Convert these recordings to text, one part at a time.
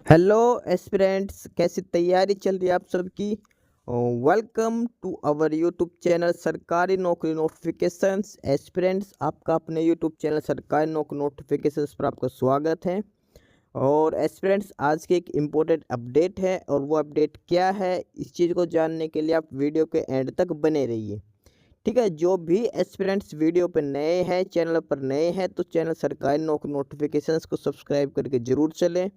Hello aspirants, कैसी तैयारी चल रही है आप सबकी। Welcome to our YouTube channel सरकारी नौकरी नोटिफिकेशंस। एस्पिरेंट्स, आपका अपने यूट्यूब चैनल सरकारी नौकरी नोटिफिकेशंस पर आपका स्वागत है। और एस्पिरेंट्स, आज की एक इम्पोर्टेंट अपडेट है और वो अपडेट क्या है, इस चीज़ को जानने के लिए आप वीडियो के एंड तक बने रहिए। ठीक है, जो भी एस्पिरेंट्स वीडियो पर नए हैं, चैनल पर नए हैं, तो चैनल सरकारी नौकरी नोटिफिकेशंस को सब्सक्राइब करके ज़रूर चलें।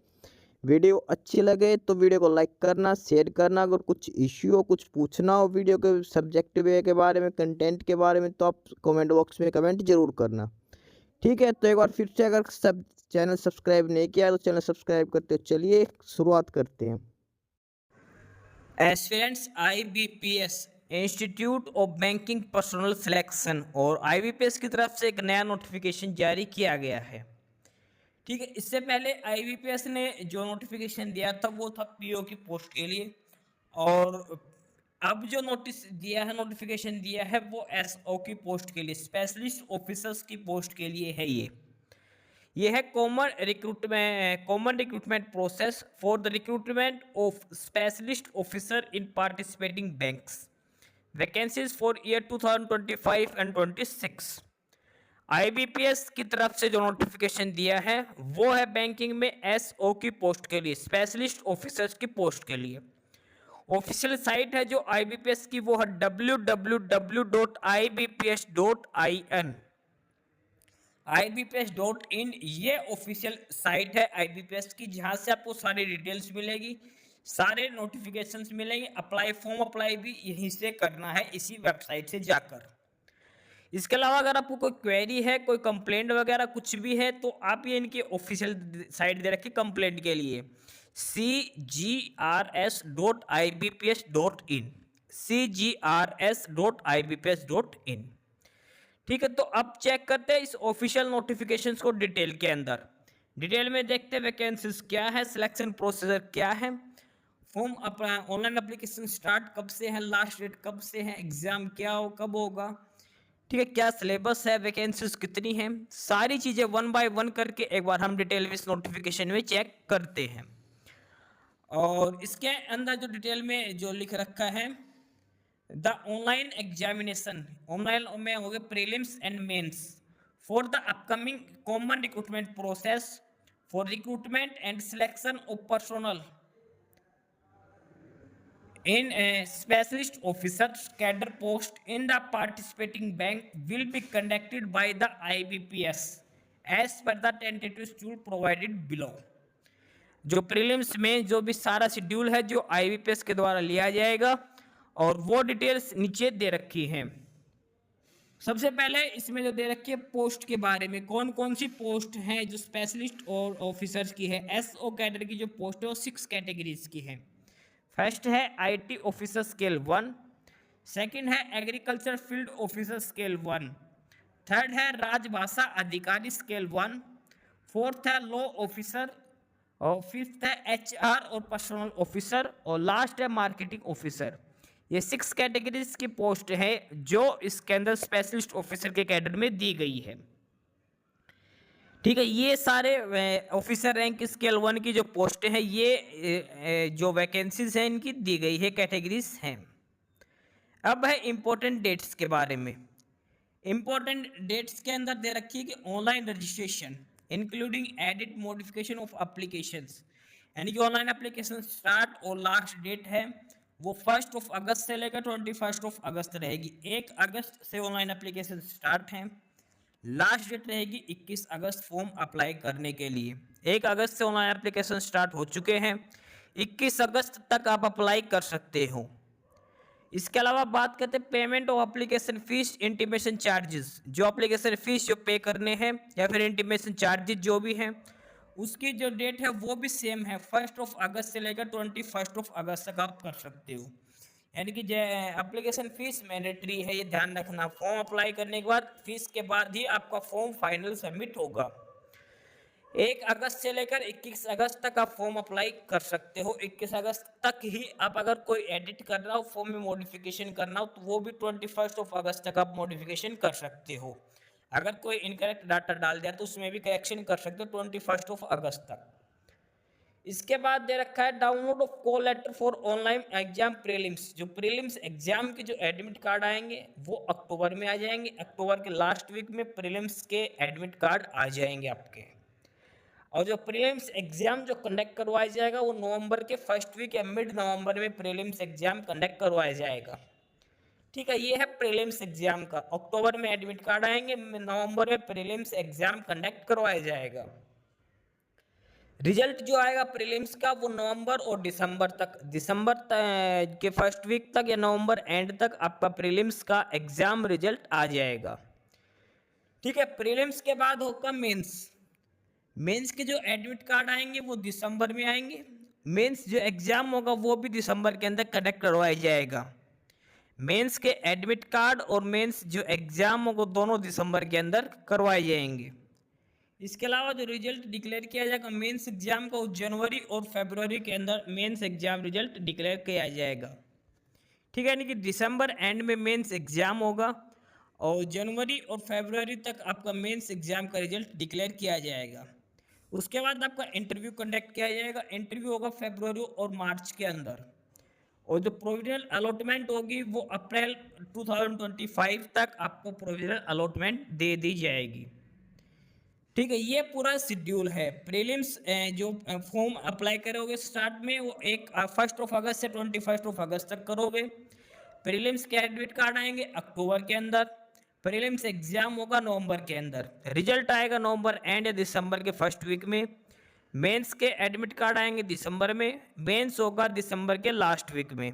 वीडियो अच्छी लगे तो वीडियो को लाइक करना, शेयर करना। अगर कुछ इश्यू हो, कुछ पूछना हो वीडियो के सब्जेक्ट वे के बारे में, कंटेंट के बारे में, तो आप कमेंट बॉक्स में कमेंट जरूर करना। ठीक है, तो एक बार फिर से अगर सब चैनल सब्सक्राइब नहीं किया तो चैनल सब्सक्राइब करते हो। चलिए शुरुआत करते हैं। Aspirants IBPS institute of banking personal selection और आईबीपीएस की तरफ से एक नया नोटिफिकेशन जारी किया गया है। ठीक है, इससे पहले आईबीपीएस ने जो नोटिफिकेशन दिया था वो था पीओ की पोस्ट के लिए, और अब जो नोटिफिकेशन दिया है वो एसओ की पोस्ट के लिए, स्पेशलिस्ट ऑफिसर्स की पोस्ट के लिए है। ये है common recruitment process for the recruitment of specialist officer in participating banks, vacancies for year 2025 and 26। IBPS की तरफ से जो नोटिफिकेशन दिया है वो है बैंकिंग में एसओ की पोस्ट के लिए, स्पेशलिस्ट ऑफिसर्स की पोस्ट के लिए। ऑफिशियल साइट है जो आईबीपीएस की वो है www.ibps.in। ibps.in ये ऑफिशियल साइट है आईबीपीएस की, जहां से आपको सारी डिटेल्स मिलेगी, सारे नोटिफिकेशंस मिलेंगे। फॉर्म अप्लाई भी यहीं से करना है, इसी वेबसाइट से जाकर। इसके अलावा अगर आपको कोई क्वेरी है, कोई कंप्लेंट वगैरह कुछ भी है, तो आप ये इनकी ऑफिशियल साइट दे रखी कंप्लेंट के लिए, cgrs.ibps.in, cgrs.ibps.in। ठीक है, तो अब चेक करते हैं इस ऑफिशियल नोटिफिकेशंस को डिटेल के अंदर। डिटेल में देखते हैं वैकेंसीज क्या है, सिलेक्शन प्रोसीजर क्या है, फॉर्म अपना ऑनलाइन एप्लीकेशन स्टार्ट कब से है, लास्ट डेट कब से है, एग्जाम क्या हो कब होगा, ठीक है, क्या सिलेबस है, वैकेंसीज कितनी है, सारी चीजें वन बाय वन करके एक बार हम डिटेल में इस नोटिफिकेशन में चेक करते हैं। और इसके अंदर जो डिटेल में जो लिख रखा है, द ऑनलाइन एग्जामिनेशन, ऑनलाइन में हो गए prelims and mains for the upcoming common recruitment process for recruitment and selection of personnel in a specialist officers cadre post in the participating bank will be conducted by the IBPS as per the tentative schedule provided below। जो prelims में जो भी सारा schedule है जो IBPS के द्वारा लिया जाएगा, और वो डिटेल्स नीचे दे रखी हैं। सबसे पहले इसमें जो दे रखी है पोस्ट के बारे में, कौन कौन सी पोस्ट है जो स्पेशलिस्ट और ऑफिसर्स की है। एसओ कैडर की जो पोस्ट है वो 6 कैटेगरीज की है। फर्स्ट है आईटी ऑफिसर स्केल 1, सेकंड है agriculture field officer scale 1, third है राजभाषा अधिकारी स्केल 1, फोर्थ है लॉ ऑफिसर, और फिफ्थ है एचआर और पर्सनल ऑफिसर, और लास्ट है मार्केटिंग ऑफिसर। ये 6 कैटेगरीज की पोस्ट है जो इसके अंदर स्पेशलिस्ट ऑफिसर के कैडर में दी गई है। ठीक है, ये सारे ऑफिसर रैंक स्केल 1 की जो पोस्ट है, ये जो वैकेंसीज हैं इनकी दी गई है, कैटेगरीज हैं। अब है इंपॉर्टेंट डेट्स के बारे में। इंपॉर्टेंट डेट्स के अंदर दे रखी है कि online registration including edit modification of applications, यानी कि ऑनलाइन एप्लीकेशन स्टार्ट और लास्ट डेट है वो 1 अगस्त से लेकर 21 अगस्त रहेगी। 1 अगस्त से ऑनलाइन एप्लीकेशन स्टार्ट है, लास्ट डेट रहेगी 21 अगस्त फॉर्म अप्लाई करने के लिए। 1 अगस्त से ऑनलाइन एप्लीकेशन स्टार्ट हो चुके हैं, 21 अगस्त तक आप अप्लाई कर सकते हो। इसके अलावा बात करते हैं payment of application fees, intimation charges, जो एप्लीकेशन फीस जो पे करने हैं या फिर इंटीमेशन चार्जेस जो भी हैं, उसकी जो डेट है वो भी सेम है, 1 अगस्त से लेकर 21 अगस्त तक आप कर सकते हो। यानी कि एप्लीकेशन फीस मैंडेटरी है, ये ध्यान रखना। फॉर्म अप्लाई करने के बाद फीस के बाद ही आपका फॉर्म फाइनल सबमिट होगा। 1 अगस्त से लेकर 21 अगस्त तक आप फॉर्म अप्लाई कर सकते हो। 21 अगस्त तक ही आप अगर कोई एडिट करना हो, फॉर्म में मॉडिफिकेशन करना हो, तो वो भी 21 अगस्त तक आप मॉडिफिकेशन कर सकते हो। अगर कोई इनकरेक्ट डाटा डाल दिया तो उसमें भी करेक्शन कर सकते हो 21 अगस्त तक। इसके बाद दे रखा है download of call letter for online exam prelims. जो प्रीलिम्स एग्जाम के जो एडमिट कार्ड आएंगे वो अक्टूबर में आ जाएंगे, अक्टूबर के लास्ट वीक में प्रीलिम्स के एडमिट कार्ड आ जाएंगे आपके। और जो प्रीलिम्स एग्जाम जो कंडक्ट करवाया जाएगा वो नवंबर के फर्स्ट वीक या मिड नवंबर में प्रीलिम्स एग्जाम कंडक्ट करवाया जाएगा। ठीक है, ये है प्रीलिम्स एग्जाम का। अक्टूबर में एडमिट कार्ड आएंगे, नवंबर में प्रीलिम्स एग्जाम कंडक्ट करवाया जाएगा। रिजल्ट जो आएगा प्रीलिम्स का वो नवंबर और दिसंबर तक, के फर्स्ट वीक तक या नवंबर एंड तक आपका प्रीलिम्स का एग्जाम रिजल्ट आ जाएगा। ठीक है, प्रीलिम्स के बाद होगा मेंस। मेंस के जो एडमिट कार्ड आएंगे वो दिसंबर में आएंगे। मेंस जो एग्जाम होगा वो भी दिसंबर के अंदर कंडक्ट करवाया जाएगा। मेंस के एडमिट कार्ड और मेंस जो एग्जाम होगा दोनों दिसंबर के अंदर करवाए जाएंगे। इसके अलावा जो रिजल्ट डिक्लेयर किया जाएगा मेंस एग्जाम का, वो जनवरी और फरवरी के अंदर मेंस एग्जाम रिजल्ट डिक्लेयर किया जाएगा। ठीक है, यानी कि दिसंबर एंड में मेंस एग्जाम होगा और जनवरी और फरवरी तक आपका मेंस एग्जाम का रिजल्ट डिक्लेयर किया जाएगा। उसके बाद आपका इंटरव्यू कंडक्ट किया जाएगा। इंटरव्यू होगा फरवरी और मार्च के अंदर, और जो प्रोविजनल अलॉटमेंट होगी वो अप्रैल 2025 तक आपको प्रोविजनल अलॉटमेंट दे दी जाएगी। ठीक है, ये पूरा शेड्यूल है। प्रीलिम्स जो फॉर्म अप्लाई करोगे स्टार्ट में वो 1 अगस्त से 21 अगस्त तक करोगे। प्रीलिम्स के एडमिट कार्ड आएंगे अक्टूबर के अंदर। प्रीलिम्स एग्जाम होगा नवंबर के अंदर। रिजल्ट आएगा नवंबर एंड या दिसंबर के फर्स्ट वीक में। मेंस के एडमिट कार्ड आएंगे दिसंबर में। मेंस होगा दिसंबर के लास्ट वीक में।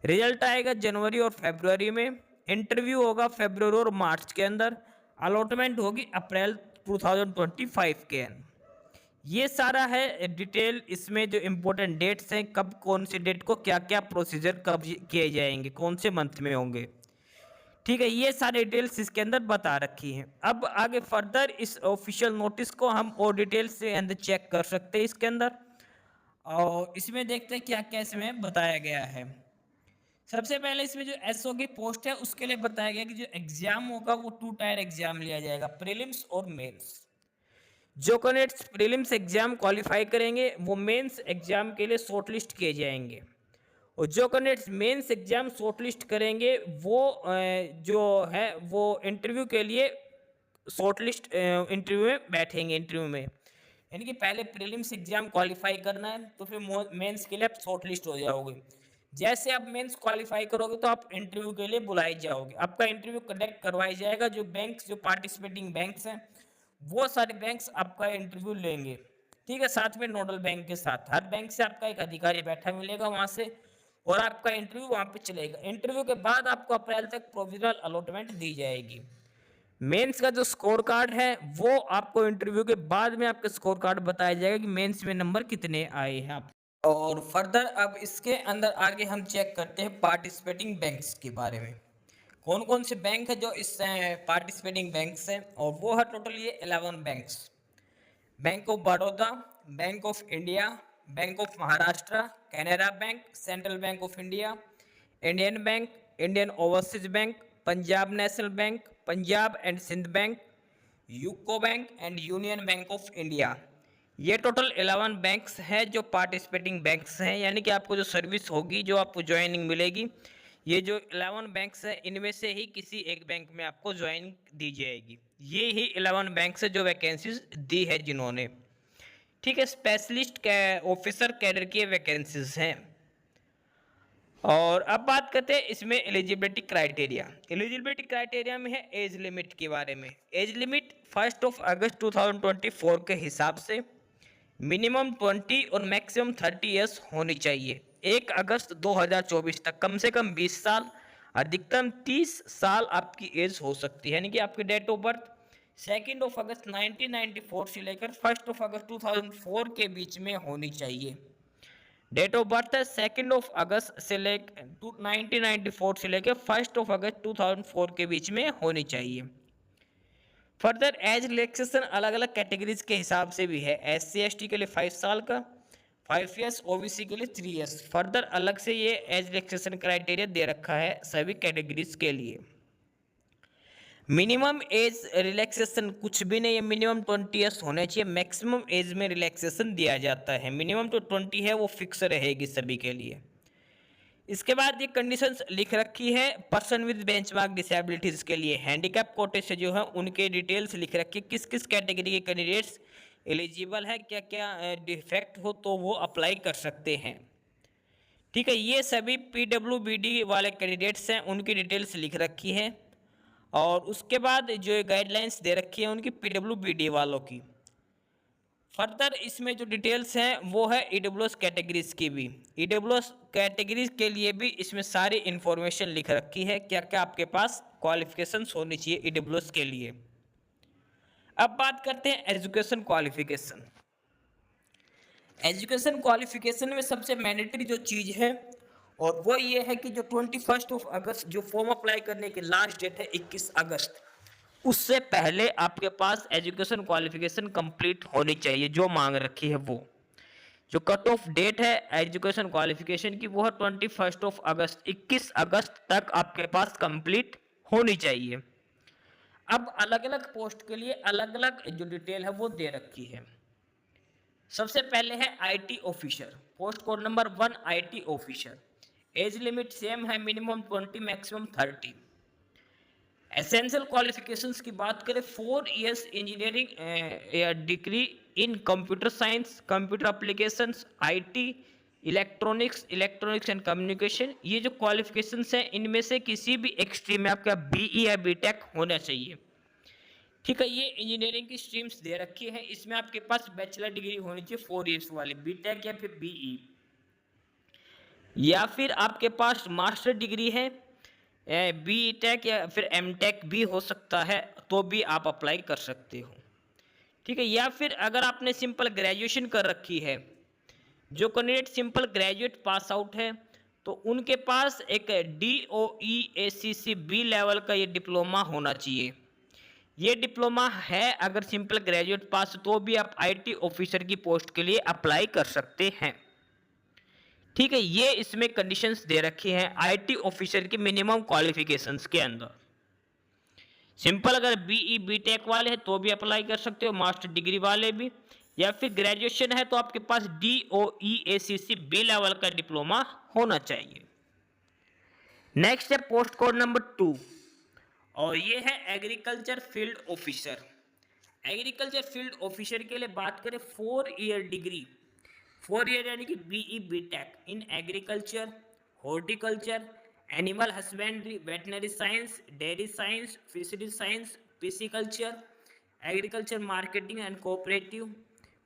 रिजल्ट आएगा जनवरी और फरवरी में। इंटरव्यू होगा फरवरी और मार्च के अंदर। अलॉटमेंट होगी अप्रैल 2025 के अंदर। ये सारा है डिटेल। इसमें जो इम्पोर्टेंट डेट्स हैं, कब कौन सी डेट को क्या क्या प्रोसीजर कब किए जाएंगे, कौन से मंथ में होंगे। ठीक है, ये सारे डिटेल्स इसके अंदर बता रखी हैं। अब आगे फर्दर इस ऑफिशियल नोटिस को हम और डिटेल से अंदर चेक कर सकते हैं इसके अंदर, और इसमें देखते हैं क्या क्या इसमें बताया गया है। सबसे पहले इसमें जो एसओ की पोस्ट है उसके लिए बताया गया कि जो एग्जाम होगा वो 2 टायर एग्जाम लिया जाएगा, प्रीलिम्स और मेंस। जो कैंडिडेट्स प्रीलिम्स एग्जाम क्वालिफाई करेंगे वो मेंस एग्जाम के लिए शॉर्टलिस्ट किए जाएंगे, और जो कैंडिडेट्स मेंस एग्जाम शॉर्टलिस्ट करेंगे वो जो है वो इंटरव्यू के लिए शॉर्टलिस्ट इंटरव्यू में बैठेंगे। इंटरव्यू में यानी कि पहले प्रीलिम्स एग्जाम क्वालिफाई करना है तो फिर मेंस के लिए आप शॉर्टलिस्ट हो जाओगे। जैसे आप मेंस क्वालिफाई करोगे तो आप इंटरव्यू के लिए बुलाए जाओगे। आपका इंटरव्यू कंडक्ट करवाया जाएगा। जो बैंक्स, जो पार्टिसिपेटिंग बैंक्स हैं वो सारे बैंक्स आपका इंटरव्यू लेंगे। ठीक है, साथ में नोडल बैंक के साथ हर बैंक से आपका एक अधिकारी बैठा मिलेगा वहां से, और आपका इंटरव्यू वहां पे चलेगा। इंटरव्यू के बाद आपको अप्रैल तक प्रोविजनल अलॉटमेंट दी जाएगी। मेंस का जो स्कोर कार्ड है वो आपको इंटरव्यू के बाद में आपका स्कोर कार्ड बताया जाएगा कि मेंस में नंबर कितने आए हैं आप। और फर्दर अब इसके अंदर आगे हम चेक करते हैं पार्टिसिपेटिंग बैंक्स के बारे में। कौन कौन से बैंक है जो इस पार्टिसिपेटिंग बैंक्स हैं, और वो है टोटल ये 11 banks. Bank of Baroda, bank of India, bank of Maharashtra, Canara bank, central bank of India, Indian bank, Indian overseas bank, Punjab national bank, Punjab and Sindh bank, UCO bank and union bank of India. ये total 11 banks हैं जो participating banks हैं, यानी कि आपको जो service होगी, जो आपको ज्वाइनिंग मिलेगी, ये जो 11 बैंक्स हैं इनमें से ही किसी एक बैंक में आपको ज्वाइनिंग दी जाएगी। ये ही 11 बैंक्स है जो वैकेंसीज दी है जिन्होंने। ठीक है, स्पेशलिस्ट ऑफिसर कैडर की वैकेंसीज हैं। और अब बात करते हैं इसमें एलिजिबिलिटी क्राइटेरिया। एलिजिबिलिटी क्राइटेरिया में है एज लिमिट के बारे में। एज लिमिट 1 अगस्त 2024 के हिसाब से मिनिमम 20 और मैक्सिमम 30 ईयर्स होनी चाहिए। 1 अगस्त 2024 तक कम से कम 20 साल, अधिकतम 30 साल आपकी एज हो सकती है। यानी कि आपकी डेट ऑफ बर्थ 2 अगस्त 1994 से लेकर 1 अगस्त 2004 के बीच में होनी चाहिए। डेट ऑफ बर्थ है 2 अगस्त से लेकर 1994 से लेकर 1 अगस्त 2004 के बीच में होनी चाहिए। फर्दर एज रिलैक्सेशन अलग अलग कैटेगरीज के हिसाब से भी है। SC/ST के लिए 5 साल का, 5 ईयर्स, OBC के लिए 3 ईयर्स। फर्दर अलग से ये एज रिलैक्सेशन क्राइटेरिया दे रखा है सभी कैटेगरीज के लिए। मिनिमम एज रिलैक्सेशन कुछ भी नहीं है, मिनिमम 20 ईयर्स होने चाहिए, मैक्सिमम एज में रिलैक्सेशन दिया जाता है। मिनिमम तो 20 है, वो फिक्स रहेगी सभी के लिए। इसके बाद ये कंडीशंस लिख रखी है पर्सन विद बेंचमार्क डिसेबिलिटीज के लिए। हैंडीकैप कोटे से जो है उनके डिटेल्स लिख रखी है, किस किस कैटेगरी के कैंडिडेट्स एलिजिबल है, क्या क्या डिफेक्ट हो तो वो अप्लाई कर सकते हैं। ठीक है, ये सभी PWBD वाले कैंडिडेट्स हैं, उनकी डिटेल्स लिख रखी है। और उसके बाद जो गाइडलाइंस दे रखी है उनकी PWBD वालों की। फर्दर इसमें जो डिटेल्स हैं वो है EWS कैटेगरीज की भी। EWS कैटेगरीज के लिए भी इसमें सारी इन्फॉर्मेशन लिख रखी है, क्या क्या आपके पास क्वालिफिकेशंस होनी चाहिए EWS के लिए। अब बात करते हैं एजुकेशन क्वालिफिकेशन। एजुकेशन क्वालिफिकेशन में सबसे मैंडेटरी जो चीज़ है और वो ये है कि जो 21 अगस्त जो फॉर्म अप्लाई करने की लास्ट डेट है 21 अगस्त, उससे पहले आपके पास एजुकेशन क्वालिफिकेशन कंप्लीट होनी चाहिए। जो मांग रखी है वो जो कट ऑफ डेट है एजुकेशन क्वालिफिकेशन की वो है 21 अगस्त, 21 अगस्त तक आपके पास कंप्लीट होनी चाहिए। अब अलग अलग पोस्ट के लिए अलग अलग जो डिटेल है वो दे रखी है। सबसे पहले है IT officer, post code number 1 IT officer. Age limit same है, मिनिमम 20 मैक्सिमम 30। एसेंशियल क्वालिफिकेशंस की बात करें 4 years engineering degree in computer science, computer applications, IT, electronics and communication. ये जो क्वालिफिकेशंस हैं इनमें से किसी भी एक स्ट्रीम में आपका BE या BTech होना चाहिए। ठीक है, ये इंजीनियरिंग की स्ट्रीम्स दे रखी है, इसमें आपके पास बैचलर डिग्री होनी चाहिए 4 इयर्स वाली, BTech या फिर BE, या फिर आपके पास मास्टर डिग्री है BTech या फिर MTech भी हो सकता है, तो भी आप अप्लाई कर सकते हो। ठीक है, या फिर अगर आपने सिंपल ग्रेजुएशन कर रखी है, जो candidate simple graduate pass out है तो उनके पास एक DOE ACC B लेवल का ये डिप्लोमा होना चाहिए। ये डिप्लोमा है अगर सिंपल ग्रेजुएट पास, तो भी आप IT ऑफिसर की पोस्ट के लिए अप्लाई कर सकते हैं। ठीक है, ये इसमें कंडीशंस दे रखी हैं IT ऑफिसर की मिनिमम क्वालिफिकेशंस के अंदर। सिंपल अगर BE BTech वाले हैं तो भी अप्लाई कर सकते हो, मास्टर डिग्री वाले भी, या फिर ग्रेजुएशन है तो आपके पास DOE ACC B लेवल का डिप्लोमा होना चाहिए। नेक्स्ट है पोस्ट कोड नंबर 2 और ये है agriculture field officer. Agriculture field officer के लिए बात करें 4 ईयर डिग्री, 4 ईयर यानी कि BE BTech in agriculture, horticulture, animal husbandry, veterinary science, dairy science, fishery science, pisciculture, agriculture marketing and cooperative,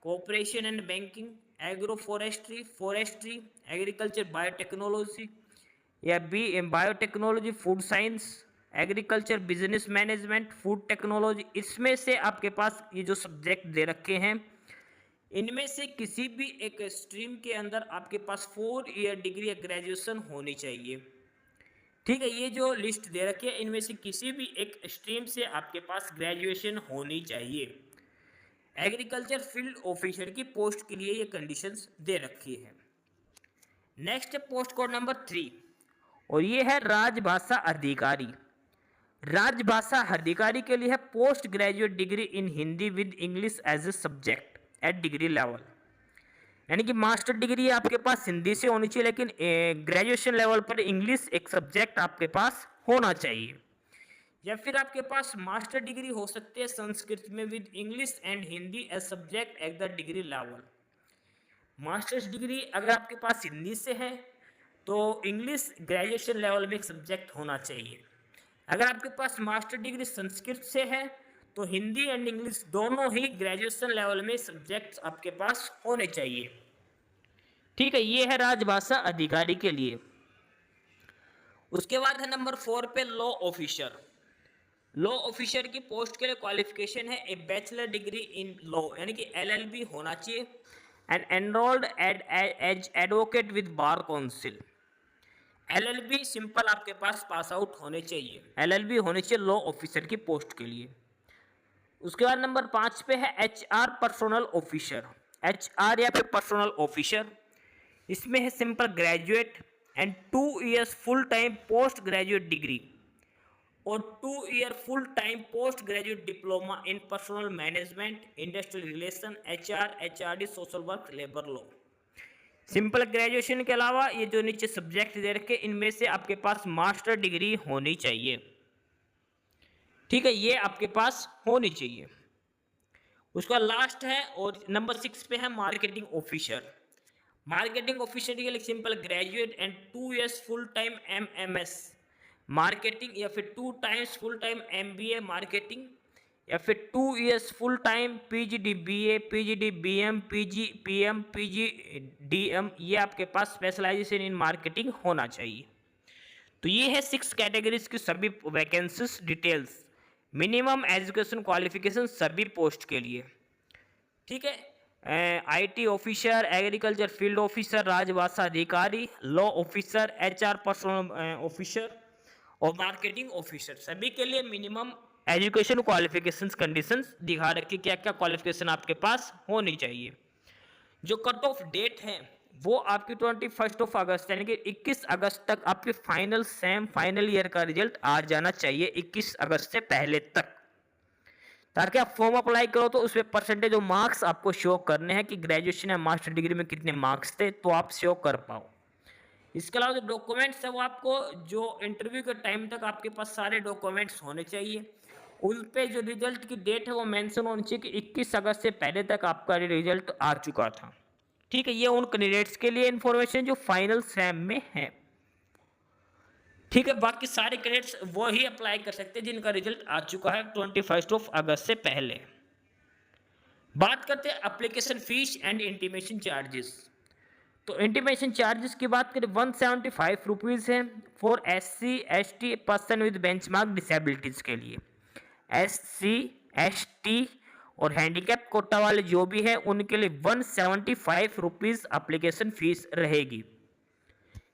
cooperation and banking, agro forestry, agriculture biotechnology या biotechnology, food science, agriculture business management, food technology. इसमें से आपके पास ये जो subject they रखे हैं इनमें से किसी भी एक स्ट्रीम के अंदर आपके पास 4 ईयर डिग्री या ग्रेजुएशन होनी चाहिए। ठीक है, ये जो लिस्ट दे रखी है इनमें से किसी भी एक स्ट्रीम से आपके पास ग्रेजुएशन होनी चाहिए। एग्रीकल्चर फील्ड ऑफिसर की पोस्ट के लिए ये कंडीशंस दे रखी है। नेक्स्ट है पोस्ट कोड नंबर 3 और ये है राजभाषा अधिकारी। राजभाषा अधिकारी के लिए है post graduate degree in Hindi with English as a subject at degree level, यानी कि मास्टर डिग्री आपके पास हिंदी से होनी चाहिए लेकिन ग्रेजुएशन लेवल पर इंग्लिश एक सब्जेक्ट आपके पास होना चाहिए। या फिर आपके पास मास्टर डिग्री हो सकती है संस्कृत में with English and Hindi as subject at the degree level. Masters degree अगर आपके पास हिंदी से है तो इंग्लिश ग्रेजुएशन लेवल में एक सब्जेक्ट होना चाहिए। अगर आपके पास मास्टर डिग्री संस्कृत से है तो हिंदी एंड इंग्लिश दोनों ही ग्रेजुएशन लेवल में सब्जेक्ट्स आपके पास होने चाहिए। ठीक है, ये है राजभाषा अधिकारी के लिए। उसके बाद है नंबर 4 पे लॉ ऑफिसर। लॉ ऑफिसर की पोस्ट के लिए क्वालिफिकेशन है a bachelor degree in law, यानी कि LLB होना चाहिए and enrolled as advocate with bar council. LLB simple आपके पास आउट होने चाहिए, LLB होने चाहिए लॉ ऑफिसर की पोस्ट के लिए। उसके बाद नंबर 5 पे है HR पर्सनल ऑफिसर। HR या फिर पर्सनल ऑफिसर, इसमें है simple graduate and 2 years full time post graduate degree और 2 year full time post graduate diploma in personal management, industrial relation, HR, HRD, social work, labour law. Simple graduation के अलावा ये जो नीचे सब्जेक्ट दे रखे इनमें से आपके पास मास्टर डिग्री होनी चाहिए। ठीक है, ये आपके पास होनी चाहिए। उसका लास्ट है और नंबर 6 पे है मार्केटिंग ऑफिसर। मार्केटिंग ऑफिसर के लिए simple graduate and 2 years full time MMS marketing, या फिर 2 times full time MBA marketing, या फिर 2 years full time PGD BA, PGD BM, PG PM, PG DM, ये आपके पास स्पेशलाइजेशन इन मार्केटिंग होना चाहिए। तो ये है 6 कैटेगरीज की सभी vacancies details, minimum education qualification सभी पोस्ट के लिए। ठीक है, IT officer, agriculture field officer, राजभाषा अधिकारी, law officer, HR personal officer और मार्केटिंग ऑफिसर, सभी के लिए मिनिमम एजुकेशन क्वालिफिकेशंस कंडीशंस दिखा रखी, क्या क्या क्वालिफिकेशन आपके पास होनी चाहिए। जो कट ऑफ डेट है वो आपकी 21 अगस्त यानी कि 21 अगस्त तक आपके फाइनल सेम फाइनल ईयर का रिजल्ट आ जाना चाहिए 21 अगस्त से पहले तक, ताकि आप फॉर्म अप्लाई करो तो उसमें परसेंटेज और मार्क्स आपको शो करने हैं कि ग्रेजुएशन या मास्टर डिग्री में कितने मार्क्स थे, तो आप शो कर पाओ। इसके अलावा जो डॉक्यूमेंट्स है वो आपको जो इंटरव्यू के टाइम तक आपके पास सारे डॉक्यूमेंट्स होने चाहिए। उन पे जो रिजल्ट की डेट है वो मेंशन होनी चाहिए कि 21 अगस्त से पहले तक आपका रिजल्ट आ चुका था। ठीक है, ये उन कैंडिडेट्स के लिए इंफॉर्मेशन जो फाइनल सेम में है। ठीक है, बाकी सारे कैंडिडेट्स वो ही अप्लाई कर सकते हैं जिनका रिजल्ट आ चुका है 21 अगस्त से पहले। बात करते हैं application fees and intimation charges. तो इंटीमेशन चार्जेस की बात करें 175 रुपीज़ है for SC ST person with benchmark disabilities के लिए। SC ST और हैंडीकैप कोटा वाले जो भी है उनके लिए 175 रुपीज़ एप्लीकेशन फीस रहेगी।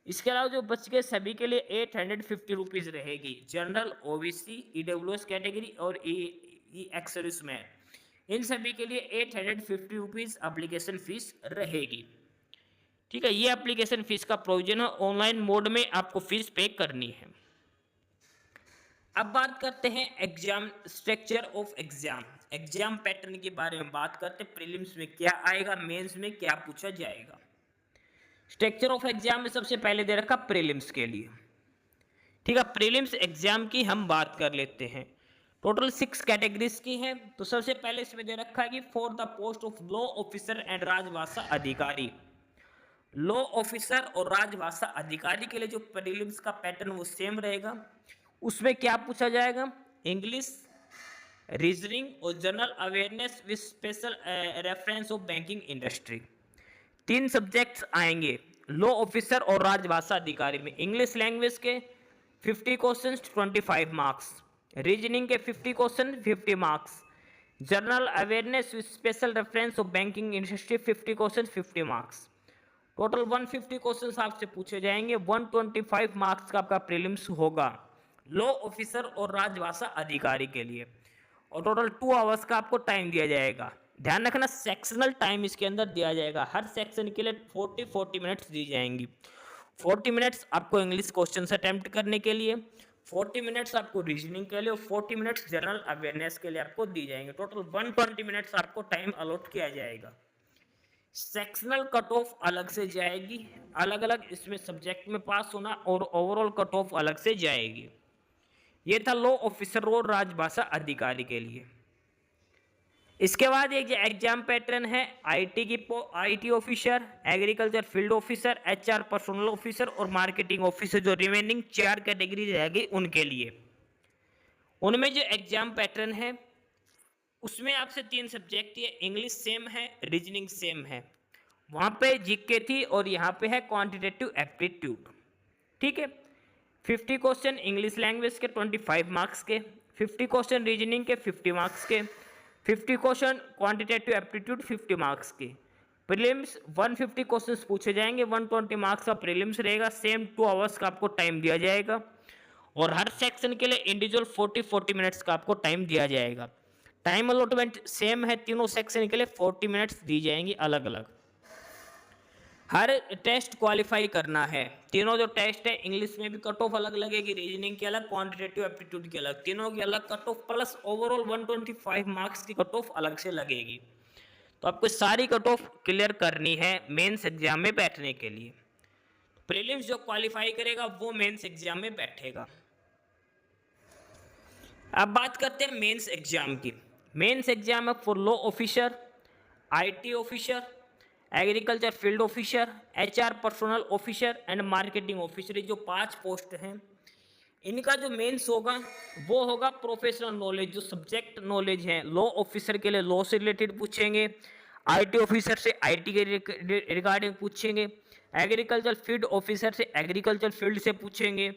इसके अलावा जो बच गए सभी के लिए 850 रुपीज़ रहेगी। जनरल, OBC, EWS कैटेगरी और एक्स सर्विसमैन, इन सभी के लिए 850 रुपीज़ एप्लीकेशन फीस रहेगी। ठीक है, ये एप्लीकेशन फीस का प्रोविजन है, ऑनलाइन मोड में आपको फीस पे करनी है। अब बात करते हैं exam structure of exam, exam pattern के बारे में बात करते हैं। प्रीलिम्स में क्या आएगा, मेंस में क्या पूछा जाएगा। स्ट्रक्चर ऑफ एग्जाम में सबसे पहले दे रखा प्रीलिम्स के लिए। ठीक है, प्रीलिम्स एग्जाम की हम बात कर लेते हैं। टोटल 6 कैटेगरीज की है। तो सबसे पहले इसमें दे रखा है कि for the post of law officer and राजभाषा अधिकारी। लॉ ऑफिसर और राजभाषा अधिकारी के लिए जो प्रीलिम्स का पैटर्न वो सेम रहेगा। उसमें क्या पूछा जाएगा, इंग्लिश, रीजनिंग और general awareness with special reference of banking industry. 3 subjects आएंगे लॉ ऑफिसर और राजभाषा अधिकारी में। इंग्लिश लैंग्वेज के 50 क्वेश्चन 25 मार्क्स, रीजनिंग के 50 question 50 marks, general awareness with special reference of banking industry 50 question 50 marks. Total 150 questions आपसे पूछे जाएंगे। 125 मार्क्स का आपका प्रीलिम्स होगा लॉ ऑफिसर और राजभाषा अधिकारी के लिए, और टोटल 2 आवर्स का आपको टाइम दिया जाएगा। ध्यान रखना सेक्शनल टाइम इसके अंदर दिया जाएगा, हर सेक्शन के लिए 40 मिनट्स दी जाएंगी। 40 मिनट्स आपको इंग्लिश क्वेश्चन अटेम्प्ट करने के लिए, 40 मिनट्स आपको रीजनिंग के लिए और 40 मिनट्स जनरल अवेयरनेस के लिए आपको दी जाएंगे। टोटल 120 मिनट्स आपको टाइम अलॉट किया जाएगा। सेक्शनल कट ऑफ अलग से जाएगी, अलग अलग इसमें सब्जेक्ट में पास होना, और ओवरऑल कट ऑफ अलग से जाएगी। ये था लॉ ऑफिसर और राजभाषा अधिकारी के लिए। इसके बाद एक एग्जाम पैटर्न है IT officer, agriculture field officer, HR personal officer और मार्केटिंग ऑफिसर, जो रिमेनिंग 4 कैटेगरी रहेगी उनके लिए। उनमें जो एग्जाम पैटर्न है उसमें आपसे 3 सब्जेक्ट है, इंग्लिश सेम है, रीजनिंग सेम है। वहाँ पे जीके थी और यहाँ पे है क्वांटिटेटिव एप्टीट्यूड। ठीक है, 50 क्वेश्चन इंग्लिश लैंग्वेज के 25 मार्क्स के, 50 क्वेश्चन रीजनिंग के 50 मार्क्स के, 50 क्वेश्चन क्वांटिटेटिव एप्टीट्यूड 50 मार्क्स के। प्रीलिम्स 150 क्वेश्चंस पूछे जाएंगे, 120 मार्क्स का प्रीलिम्स रहेगा। सेम 2 आवर्स का आपको टाइम दिया जाएगा, और हर सेक्शन के लिए इंडिविजुअल 40 मिनट्स का आपको टाइम दिया जाएगा। टाइम अलॉटमेंट सेम है, तीनों सेक्शन के लिए 40 मिनट्स दी जाएंगी अलग अलग। हर टेस्ट क्वालिफाई करना है। तीनों जो टेस्ट है, इंग्लिश में भी कट ऑफ अलग लगेगी, रीजनिंग की अलग, क्वांटिटेटिव एप्टीट्यूड की अलग, तीनों की अलग cut off plus overall 125 marks की कट ऑफ अलग से लगेगी। तो आपको सारी कट ऑफ क्लियर करनी है मेंस एग्जाम में बैठने के लिए। प्रीलिम्स जो क्वालिफाई करेगा वो मेंस एग्जाम में बैठेगा। अब बात करते हैं मेंस एग्जाम की। मेंस एग्जाम है for law officer, IT officer, agriculture field officer, HR personal officer and marketing officer. ये जो 5 पोस्ट हैं, इनका जो मेंस होगा वो होगा प्रोफेशनल नॉलेज, जो सब्जेक्ट नॉलेज है। लॉ ऑफिसर के लिए लॉ से रिलेटेड पूछेंगे, आईटी ऑफिसर से आईटी के रिगार्डिंग पूछेंगे, एग्रीकल्चर फील्ड ऑफिसर से एग्रीकल्चर फील्ड से पूछेंगे,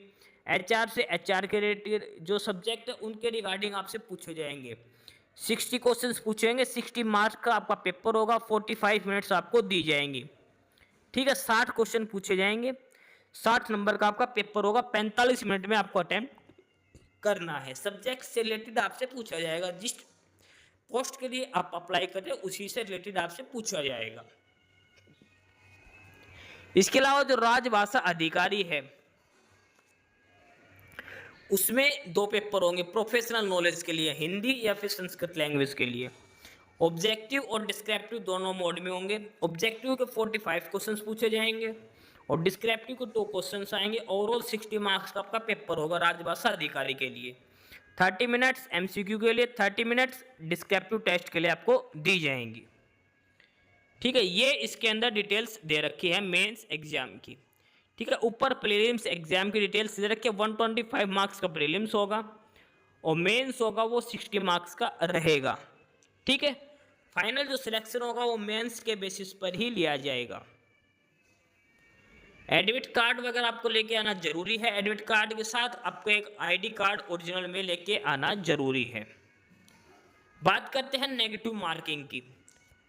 एचआर से एचआर के रिलेटेड जो सब्जेक्ट है उनके रिगार्डिंग आपसे पूछे जाएंगे। 60 क्वेश्चंस पूछेंगे, 60 मार्क्स का आपका पेपर होगा, 45 मिनट्स आपको दी जाएंगी। ठीक है, 60 क्वेश्चन पूछे जाएंगे, 60 नंबर का आपका पेपर होगा, 45 मिनट में आपको अटेम्प्ट करना है। सब्जेक्ट से रिलेटेड आपसे पूछा जाएगा, जिस पोस्ट के लिए आप अप्लाई कर रहे हो उसी से रिलेटेड आपसे पूछा जाएगा। इसके अलावा जो राजभाषा अधिकारी है उसमें 2 पेपर होंगे प्रोफेशनल नॉलेज के लिए, हिंदी या फिर संस्कृत लैंग्वेज के लिए। ऑब्जेक्टिव और डिस्क्रिप्टिव दोनों मोड में होंगे। ऑब्जेक्टिव के 45 क्वेश्चंस पूछे जाएंगे और डिस्क्रिप्टिव के 2 क्वेश्चंस आएंगे। ओवरऑल 60 मार्क्स का आपका पेपर होगा राजभाषा अधिकारी के लिए। 30 मिनट्स एमसीक्यू के लिए, 30 मिनट्स डिस्क्रिप्टिव टेस्ट के लिए आपको दी जाएंगी। ठीक है, ये इसके अंदर डिटेल्स दे रखी है मेंस एग्जाम की। ठीक है, ऊपर प्रीलिम्स एग्जाम की डिटेल्स दे रखी है। 125 मार्क्स का प्रीलिम्स होगा और मेंस होगा वो 60 मार्क्स का रहेगा। ठीक है, फाइनल जो सिलेक्शन होगा वो मेंस के बेसिस पर ही लिया जाएगा। एडमिट कार्ड वगैरह आपको लेके आना जरूरी है। एडमिट कार्ड के साथ आपको एक आईडी कार्ड ओरिजिनल में लेके आना जरूरी है। बात करते हैं नेगेटिव मार्किंग की।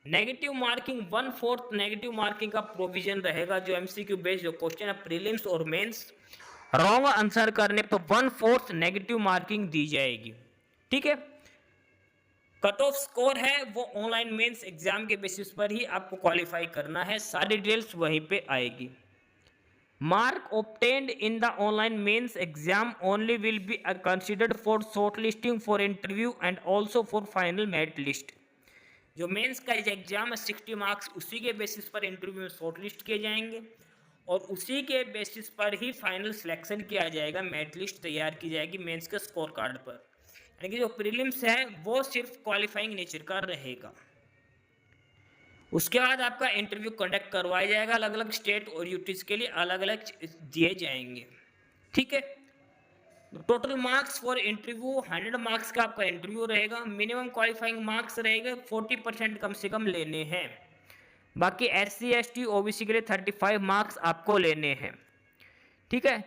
नेगेटिव मार्किंग 1/4 नेगेटिव मार्किंग का प्रोविजन रहेगा। जो एमसीक्यू बेस्ड जो क्वेश्चन है प्रीलिम्स और मेंस, रॉन्ग आंसर करने पर 1/4 नेगेटिव मार्किंग दी जाएगी। ठीक है, कट ऑफ स्कोर है वो ऑनलाइन मेंस एग्जाम के बेसिस पर ही आपको क्वालिफाई करना है, सारी डिटेल्स वहीं पे आएगी। Mark obtained in the online mains exam only will be considered for shortlisting for interview and also for final merit list। जो मेंस का एग्जाम है 60 मार्क्स उसी के बेसिस पर इंटरव्यू में शॉर्टलिस्ट किए जाएंगे और उसी के बेसिस पर ही फाइनल सिलेक्शन किया जाएगा, मेरिट लिस्ट तैयार की जाएगी मेंस के स्कोर कार्ड पर। यानी कि जो प्रीलिम्स है वो सिर्फ क्वालिफाइंग नेचर का रहेगा। उसके बाद आपका इंटरव्यू कंडक्ट करवाया जाएगा, अलग अलग स्टेट और यूटीज के लिए अलग अलग दिए जाएंगे। ठीक है, total marks for interview 100 marks का आपका इंटरव्यू रहेगा। मिनिमम क्वालिफाइंग मार्क्स रहेगा 40% कम से कम लेने हैं। बाकी SC ST OBC के लिए 35 मार्क्स आपको लेने हैं। ठीक है,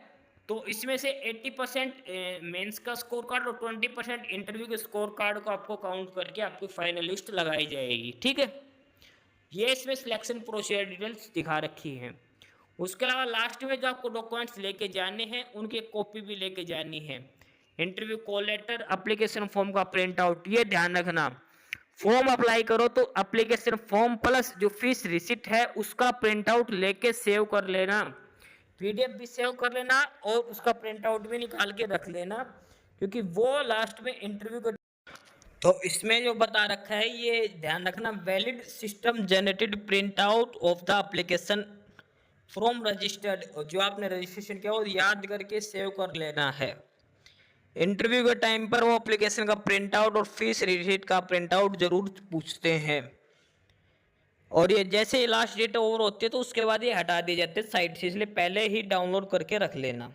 तो इसमें से 80% मेंस का स्कोर कार्ड और 20% इंटरव्यू के स्कोर कार्ड को आपको काउंट करके आपकी फाइनल लिस्ट लगाई जाएगी। ठीक है, ये इसमें सिलेक्शन प्रोसीजर डिटेल्स दिखा रखी हैं। उसके अलावा लास्ट में जो आपको डॉक्यूमेंट्स लेके जाने हैं उनकी कॉपी भी लेके जानी है। Interview call letter, application form का प्रिंट आउट, ये ध्यान रखना। फॉर्म अप्लाई करो तो एप्लीकेशन फॉर्म प्लस जो फीस रिसिप्ट है उसका प्रिंट आउट लेके सेव कर लेना, PDF भी सेव कर लेना और उसका प्रिंट आउट भी निकाल के रख लेना, क्योंकि वो लास्ट में इंटरव्यू का तो इसमें जो बता रखा है ये ध्यान रखना। Valid system generated print out of the application from registered, जो आपने रजिस्ट्रेशन किया वो याद करके सेव कर लेना है। इंटरव्यू के टाइम पर वो एप्लीकेशन का प्रिंट आउट और फीस रिसीट का प्रिंट आउट जरूर पूछते हैं और ये जैसे ही लास्ट डेट ओवर होती है तो उसके बाद ये हटा दिए जाते हैं साइट से, इसलिए पहले ही डाउनलोड करके रख लेना।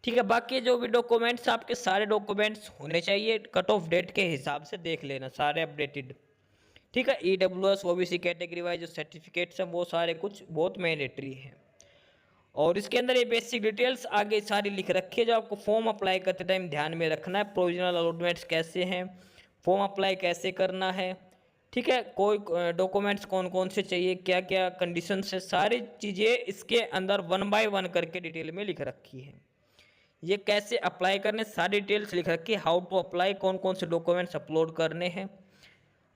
ठीक है, बाकी जो भी डॉक्यूमेंट्स आपके सारे डॉक्यूमेंट्स होने चाहिए कट ऑफ डेट के हिसाब से देख लेना, सारे अपडेटेड। ठीक है, EWS OBC कैटेगरी वाइज जो सर्टिफिकेट्स हैं वो सारे कुछ बहुत मैंडेटरी हैं और इसके अंदर ये बेसिक डिटेल्स आगे सारी लिख रखी है जो आपको फॉर्म अप्लाई करते टाइम ध्यान में रखना है। प्रोविजनल अलॉटमेंट्स कैसे हैं, फॉर्म अप्लाई कैसे करना है, ठीक है, कोई डॉक्यूमेंट्स कौन कौन से चाहिए, क्या क्या कंडीशंस है, सारी चीज़ें इसके अंदर 1 बाय 1 करके डिटेल में लिख रखी है। ये कैसे अप्लाई करने सारी डिटेल्स लिख रखी है, हाउ टू अप्लाई, कौन कौन से डॉक्यूमेंट्स अपलोड करने हैं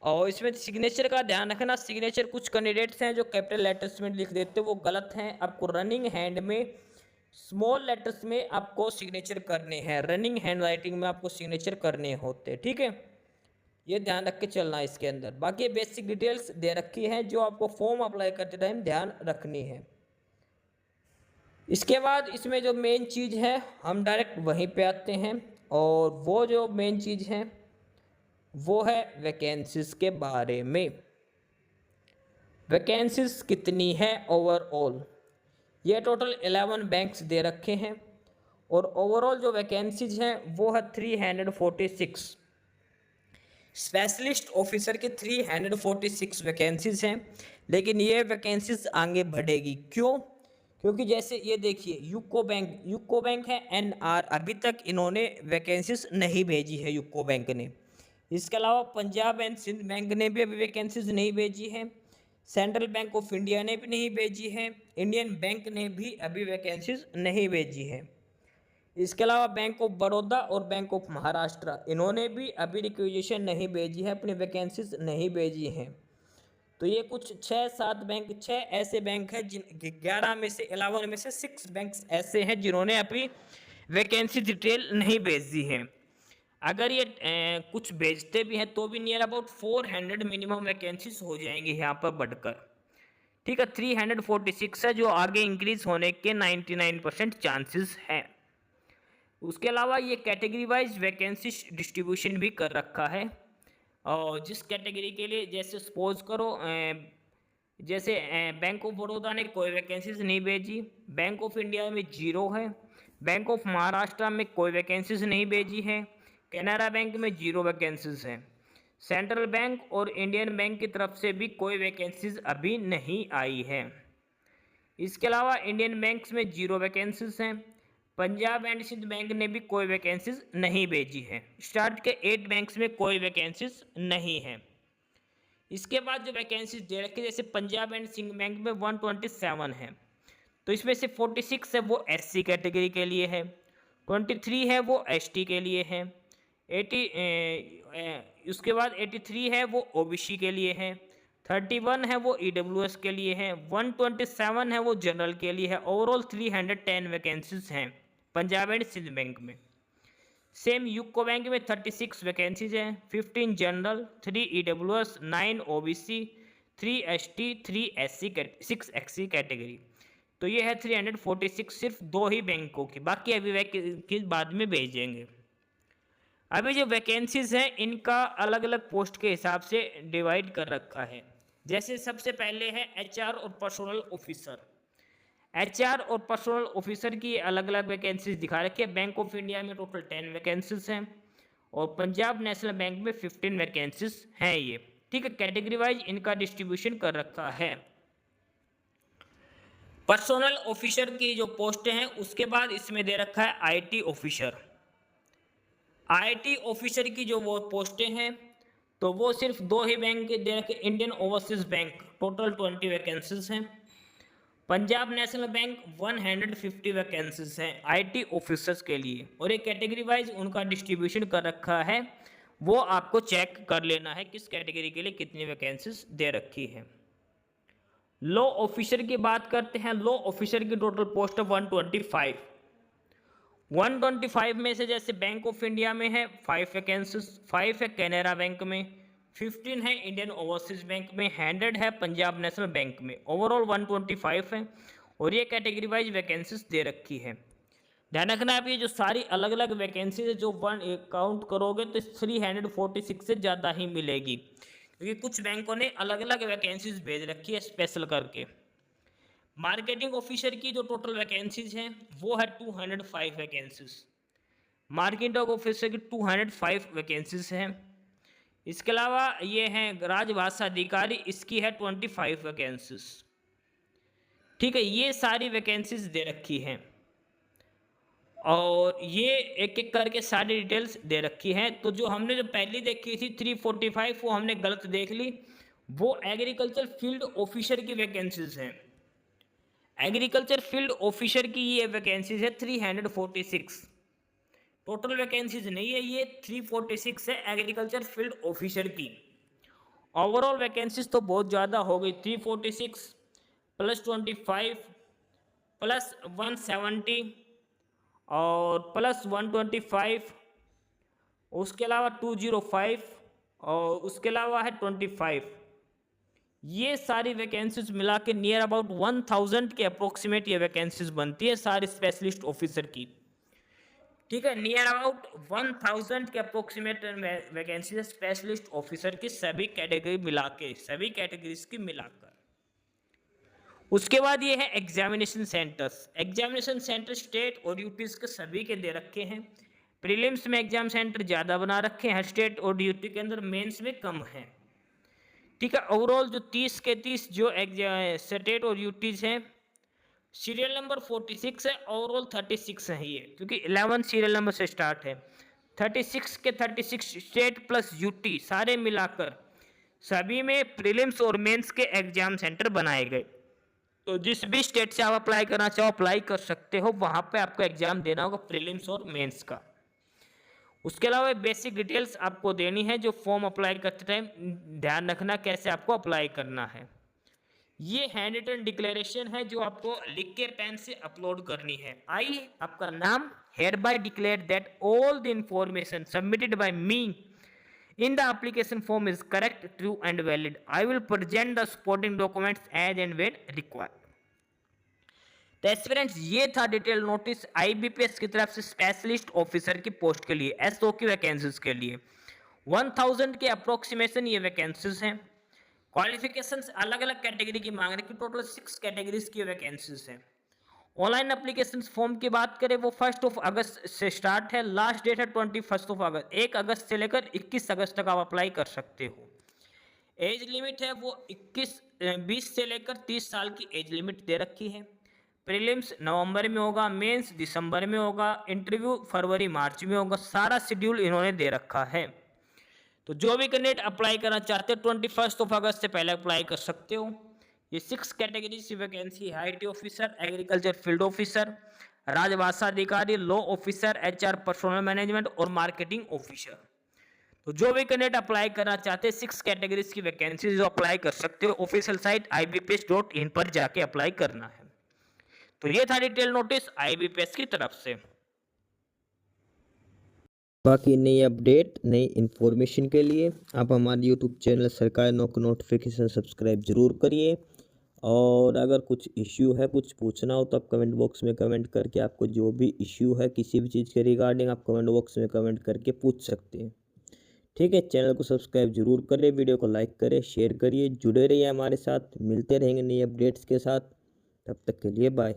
और इसमें सिग्नेचर का ध्यान रखना, सिग्नेचर कुछ कैंडिडेट्स हैं जो कैपिटल लेटर्स में लिख देते हैं, वो गलत हैं। आपको रनिंग हैंड में स्मॉल लेटर्स में आपको सिग्नेचर करने हैं, रनिंग हैंड राइटिंग में आपको सिग्नेचर करने होते हैं, ठीक है। ये ध्यान रख के चलना है इसके अंदर। बाकी बेसिक डिटेल्स दे रखी है जो आपको फॉर्म अप्लाई करते टाइम ध्यान रखनी है। इसके बाद इसमें जो मेन चीज़ है हम डायरेक्ट वहीं पे आते हैं, और वो जो मेन चीज़ है वो है वैकेंसीज के बारे में। वैकेंसीज कितनी है ओवरऑल, ये टोटल 11 बैंक्स दे रखे हैं, और ओवरऑल जो वैकेंसीज हैं वो है 346। स्पेशलिस्ट ऑफिसर की 346 वैकेंसीज हैं, लेकिन ये वैकेंसीज आगे बढ़ेगी। क्यों? क्योंकि जैसे ये देखिए यूको बैंक है एनआर, अभी तक इन्होंने वैकेंसीज नहीं भेजी है यूको बैंक ने। इसके अलावा पंजाब एंड सिंध बैंक ने भी अभी वैकेंसीज नहीं भेजी है, सेंट्रल बैंक ऑफ इंडिया ने भी नहीं भेजी है, इंडियन बैंक ने भी अभी वैकेंसीज नहीं भेजी है। इसके अलावा बैंक ऑफ बड़ौदा और बैंक ऑफ महाराष्ट्र, इन्होंने भी अभी रिक्वेजिशन नहीं भेजी है, अपनी वैकेंसीज नहीं भेजी हैं। तो ये कुछ 6-7 बैंक, 6 ऐसे बैंक हैं जिन 11 में से 11 में से 6 बैंक ऐसे हैं जिन्होंने अपनी वैकेंसी डिटेल नहीं भेज दी है। अगर ये कुछ भेजते भी हैं तो भी नियर अबाउट 400 मिनिमम वैकेंसीज हो जाएंगी यहाँ पर बढ़कर, ठीक है। 346 है जो आगे इंक्रीज होने के 99% चांसेस हैं। उसके अलावा ये कैटेगरी वाइज वैकेंसी डिस्ट्रीब्यूशन भी कर रखा है, और जिस कैटेगरी के लिए, जैसे सपोज करो जैसे बैंक ऑफ बड़ौदा ने कोई वैकेंसीज नहीं भेजी, बैंक ऑफ इंडिया में 0 है, बैंक ऑफ महाराष्ट्र में कोई वैकेंसीज नहीं भेजी है, कैनरा बैंक में 0 वैकेंसीज हैं, सेंट्रल बैंक और इंडियन बैंक की तरफ से भी कोई वैकेंसीज अभी नहीं आई है। इसके अलावा इंडियन बैंक्स में 0 वैकेंसीज हैं, पंजाब एंड सिंध बैंक ने भी कोई वैकेंसीज नहीं भेजी है। स्टार्ट के 8 बैंक्स में कोई वैकेंसीज नहीं है। इसके बाद जो वैकेंसीज दे रखी है, जैसे पंजाब एंड सिंध बैंक में 127 है, तो इसमें से 46 है वो एससी कैटेगरी के लिए है, 23 है वो एसटी के लिए है, 80 उसके बाद 83 है वो ओबीसी के लिए है, 31 है वो ईडब्ल्यूएस के लिए है, 127 है वो जनरल के लिए है। ओवरऑल 310 वैकेंसीज हैं पंजाब एंड सिंध बैंक में। सेम यूको बैंक में 36 वैकेंसीज हैं, 15 general, 3 EWS, 9 OBC, 3 ST, 3 SC, 6 एक्सी कैटेगरी। तो ये है 346 सिर्फ 2 ही बैंकों की, बाकी अभी वैकेंसी बाद में भेजेंगे। अभी जो वैकेंसीज हैं इनका अलग अलग पोस्ट के हिसाब से डिवाइड कर रखा है। जैसे सबसे पहले है एचआर और पर्सनल ऑफिसर। एचआर और पर्सनल ऑफिसर की अलग अलग वैकेंसीज दिखा रखी है। बैंक ऑफ इंडिया में टोटल 10 वैकेंसीज हैं, और पंजाब नेशनल बैंक में 15 वैकेंसीज हैं ये, ठीक है। कैटेगरी वाइज इनका डिस्ट्रीब्यूशन कर रखा है। पर्सनल ऑफिसर की जो पोस्ट हैं उसके बाद इसमें दे रखा है आईटी ऑफिसर। आईटी ऑफिसर की जो वो पोस्टें हैं तो वो सिर्फ 2 ही बैंक के दे रखे, Indian overseas bank, total 20 vacancies हैं। पंजाब नेशनल बैंक 150 वैकेंसीज हैं आईटी ऑफिसर्स के लिए, और एक कैटेगरी वाइज उनका डिस्ट्रीब्यूशन कर रखा है, वो आपको चेक कर लेना है किस कैटेगरी के लिए कितनी वैकेंसीज दे रखी है। लॉ ऑफिसर की बात करते हैं। लॉ ऑफिसर की टोटल पोस्ट है 125 में से जैसे बैंक ऑफ इंडिया में है 5 वैकेंसीज, 5 है कैनरा बैंक में, 15 है इंडियन ओवरसीज बैंक में, 100 है पंजाब नेशनल बैंक में। ओवरऑल 125 है, और ये कैटेगरी वाइज वैकेंसीज दे रखी है। ध्यान रखना आप, ये जो सारी अलग अलग वैकेंसीज है जो काउंट करोगे तो 346 से ज़्यादा ही मिलेगी, क्योंकि कुछ बैंकों ने अलग अलग वैकेंसीज भेज रखी है स्पेशल करके। मार्केटिंग ऑफिसर की जो टोटल वैकेंसीज हैं वो है 205 वैकेंसीज। मार्केटिंग ऑफिसर की 205 वैकेंसीज हैं। इसके अलावा ये हैं राजभाषा अधिकारी, इसकी है 25 वैकेंसीज, ठीक है। ये सारी वैकेंसीज दे रखी हैं, और ये एक एक करके सारी डिटेल्स दे रखी हैं। तो जो हमने जो पहली देखी थी 345 वो हमने गलत देख ली, वो एग्रीकल्चर फील्ड ऑफिसर की वैकेंसीज हैं। एग्रीकल्चर फील्ड ऑफिसर की ये वैकेंसीज है 346, टोटल वैकेंसीज नहीं है, ये 346 है एग्रीकल्चर फील्ड ऑफिसर की। ओवरऑल वैकेंसीज तो बहुत ज़्यादा हो गई, 346 प्लस 25 प्लस 170 और प्लस 125, उसके अलावा 205 और उसके अलावा है 25। ये सारी वैकेंसीज मिला के नियर अबाउट 1000 के अप्रोक्सीमेट ये वैकेंसीज बनती है सारी स्पेशलिस्ट ऑफिसर की। ठीक है, नियर अबाउट 1000 के अप्रोक्सीमेट वैकेंसी स्पेशलिस्ट ऑफिसर की सभी कैटेगरी मिला के, सभी कैटेगरीज की मिलाकर। उसके बाद ये है examination centres. Examination centre state और यूटीज के सभी के दे रखे हैं। प्रीलिम्स में एग्जाम सेंटर ज़्यादा बना रखे हैं स्टेट और यूटी के अंदर, मेंस में कम है। ठीक है, ओवरऑल जो 30 के 30 जो स्टेट और यूटीज हैं, सीरियल नंबर 46 है, ओवरऑल 36 है ये, क्योंकि 11 सीरियल नंबर से स्टार्ट है। 36 के 36 स्टेट प्लस यूटी सारे मिलाकर सभी में प्रीलिम्स और मेंस के एग्जाम सेंटर बनाए गए। तो जिस भी स्टेट से आप अप्लाई करना चाहो अप्लाई कर सकते हो, वहाँ पे आपको एग्जाम देना होगा प्रीलिम्स और मेंस का। उसके अलावा बेसिक डिटेल्स आपको देनी है, जो फॉर्म अप्लाई करते टाइम ध्यान रखना कैसे आपको अप्लाई करना है। ये हैंड रिटन डिक्लेरेशन है जो आपको लिख के पेन से अपलोड करनी है। आई आपका नाम, hereby declare that all the information submitted by me in the application form is correct, true and valid. I will present the supporting documents as and when required. तो aspirants ये था detail notice IBPS की तरफ से specialist officer की post के लिए, SO की वैकेंसीज के लिए 1000 के अप्रोक्सीमेशन ये वैकेंसीज हैं। क्वालिफिकेशंस अलग अलग कैटेगरी की मांग रही, टोटल 6 कैटेगरीज की वैकेंसीज हैं। ऑनलाइन एप्लीकेशन फॉर्म की बात करें वो 1 अगस्त से स्टार्ट है, लास्ट डेट है 21 अगस्त। 1 अगस्त से लेकर 21 अगस्त तक आप अप्लाई कर सकते हो। एज लिमिट है वो 20 से लेकर 30 साल की एज लिमिट दे रखी है। प्रीलिम्स नवंबर में होगा, मेंस दिसंबर में होगा, इंटरव्यू फरवरी मार्च में होगा। सारा शेड्यूल इन्होंने दे रखा है। तो जो भी कैंडिडेट अप्लाई करना चाहते हो 21 अगस्त से पहले अप्लाई कर सकते हो। ये 6 कैटेगरीज की वैकेंसी है, IT officer, agriculture field officer, राजभाषा अधिकारी, law officer, HR personal management और मार्केटिंग ऑफिसर। तो जो भी कैंडिडेट अप्लाई करना चाहते हैं 6 कैटेगरीज की वैकेंसी जो अप्लाई कर सकते हो, ऑफिशियल साइट ibps.in पर जाके अप्लाई करना है। तो ये था डिटेल नोटिस आईबीपीएस की तरफ से। बाकी नई अपडेट, नई इन्फॉर्मेशन के लिए आप हमारे यूट्यूब चैनल सरकारी नौकरी नोटिफिकेशन सब्सक्राइब जरूर करिए। और अगर कुछ इश्यू है, कुछ पूछना हो तो आप कमेंट बॉक्स में कमेंट करके, आपको जो भी इश्यू है किसी भी चीज़ के रिगार्डिंग, आप कमेंट बॉक्स में कमेंट करके पूछ सकते हैं। ठीक है, चैनल को सब्सक्राइब जरूर करें, वीडियो को लाइक करें, शेयर करिए, जुड़े रहिए हमारे साथ। मिलते रहेंगे नई अपडेट्स के साथ, तब तक के लिए बाय।